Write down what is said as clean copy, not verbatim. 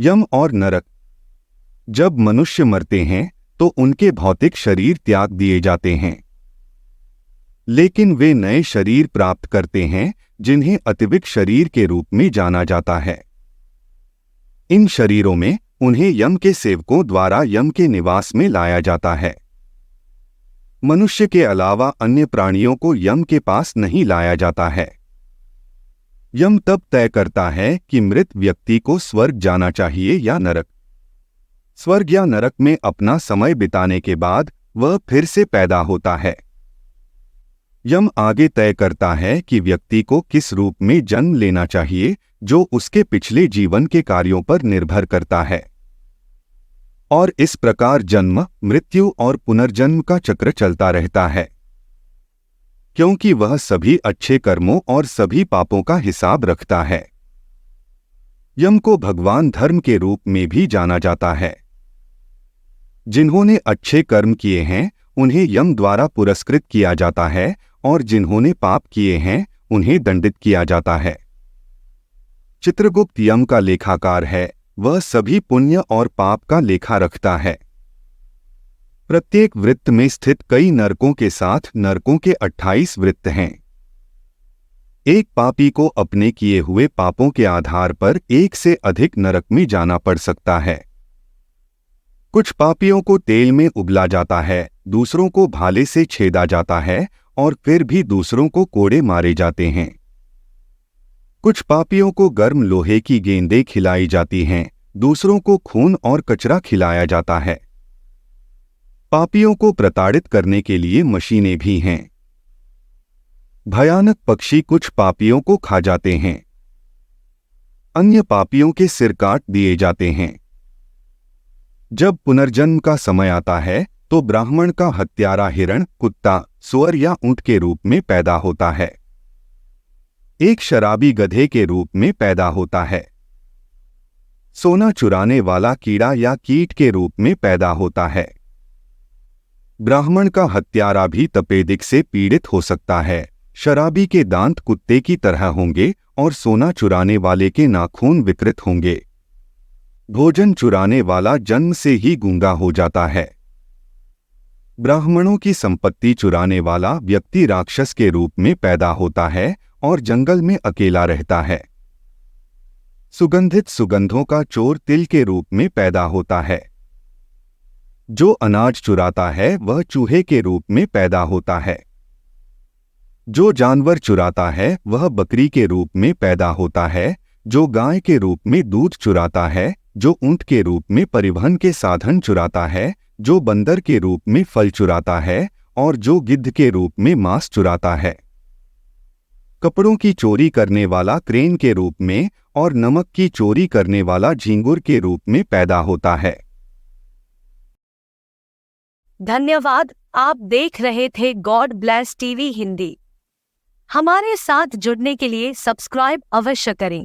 यम और नरक। जब मनुष्य मरते हैं तो उनके भौतिक शरीर त्याग दिए जाते हैं, लेकिन वे नए शरीर प्राप्त करते हैं जिन्हें अतिविक शरीर के रूप में जाना जाता है। इन शरीरों में उन्हें यम के सेवकों द्वारा यम के निवास में लाया जाता है। मनुष्य के अलावा अन्य प्राणियों को यम के पास नहीं लाया जाता है। यम तब तय करता है कि मृत व्यक्ति को स्वर्ग जाना चाहिए या नरक। स्वर्ग या नरक में अपना समय बिताने के बाद वह फिर से पैदा होता है। यम आगे तय करता है कि व्यक्ति को किस रूप में जन्म लेना चाहिए, जो उसके पिछले जीवन के कार्यों पर निर्भर करता है। और इस प्रकार जन्म, मृत्यु और पुनर्जन्म का चक्र चलता रहता है, क्योंकि वह सभी अच्छे कर्मों और सभी पापों का हिसाब रखता है। यम को भगवान धर्म के रूप में भी जाना जाता है। जिन्होंने अच्छे कर्म किए हैं उन्हें यम द्वारा पुरस्कृत किया जाता है, और जिन्होंने पाप किए हैं उन्हें दंडित किया जाता है। चित्रगुप्त यम का लेखाकार है, वह सभी पुण्य और पाप का लेखा रखता है। प्रत्येक वृत्त में स्थित कई नरकों के साथ नरकों के 28 वृत्त हैं। एक पापी को अपने किए हुए पापों के आधार पर एक से अधिक नरक में जाना पड़ सकता है। कुछ पापियों को तेल में उबला जाता है, दूसरों को भाले से छेदा जाता है और फिर भी दूसरों को कोड़े मारे जाते हैं। कुछ पापियों को गर्म लोहे की गेंदें खिलाई जाती हैं, दूसरों को खून और कचरा खिलाया जाता है। पापियों को प्रताड़ित करने के लिए मशीनें भी हैं। भयानक पक्षी कुछ पापियों को खा जाते हैं। अन्य पापियों के सिर काट दिए जाते हैं। जब पुनर्जन्म का समय आता है तो ब्राह्मण का हत्यारा हिरण, कुत्ता, सुअर या ऊंट के रूप में पैदा होता है। एक शराबी गधे के रूप में पैदा होता है। सोना चुराने वाला कीड़ा या कीट के रूप में पैदा होता है। ब्राह्मण का हत्यारा भी तपेदिक से पीड़ित हो सकता है। शराबी के दांत कुत्ते की तरह होंगे और सोना चुराने वाले के नाखून विकृत होंगे। भोजन चुराने वाला जन्म से ही गूंगा हो जाता है। ब्राह्मणों की संपत्ति चुराने वाला व्यक्ति राक्षस के रूप में पैदा होता है और जंगल में अकेला रहता है। सुगंधित सुगंधों का चोर तिल के रूप में पैदा होता है। जो अनाज चुराता है वह चूहे के रूप में पैदा होता है। जो जानवर चुराता है वह बकरी के रूप में पैदा होता है। जो गाय के रूप में दूध चुराता है, जो ऊंट के रूप में परिवहन के साधन चुराता है, जो बंदर के रूप में फल चुराता है और जो गिद्ध के रूप में मांस चुराता है। कपड़ों की चोरी करने वाला क्रेन के रूप में और नमक की चोरी करने वाला झींगुर के रूप में पैदा होता है। धन्यवाद। आप देख रहे थे गॉड ब्लेस टीवी हिंदी। हमारे साथ जुड़ने के लिए सब्सक्राइब अवश्य करें।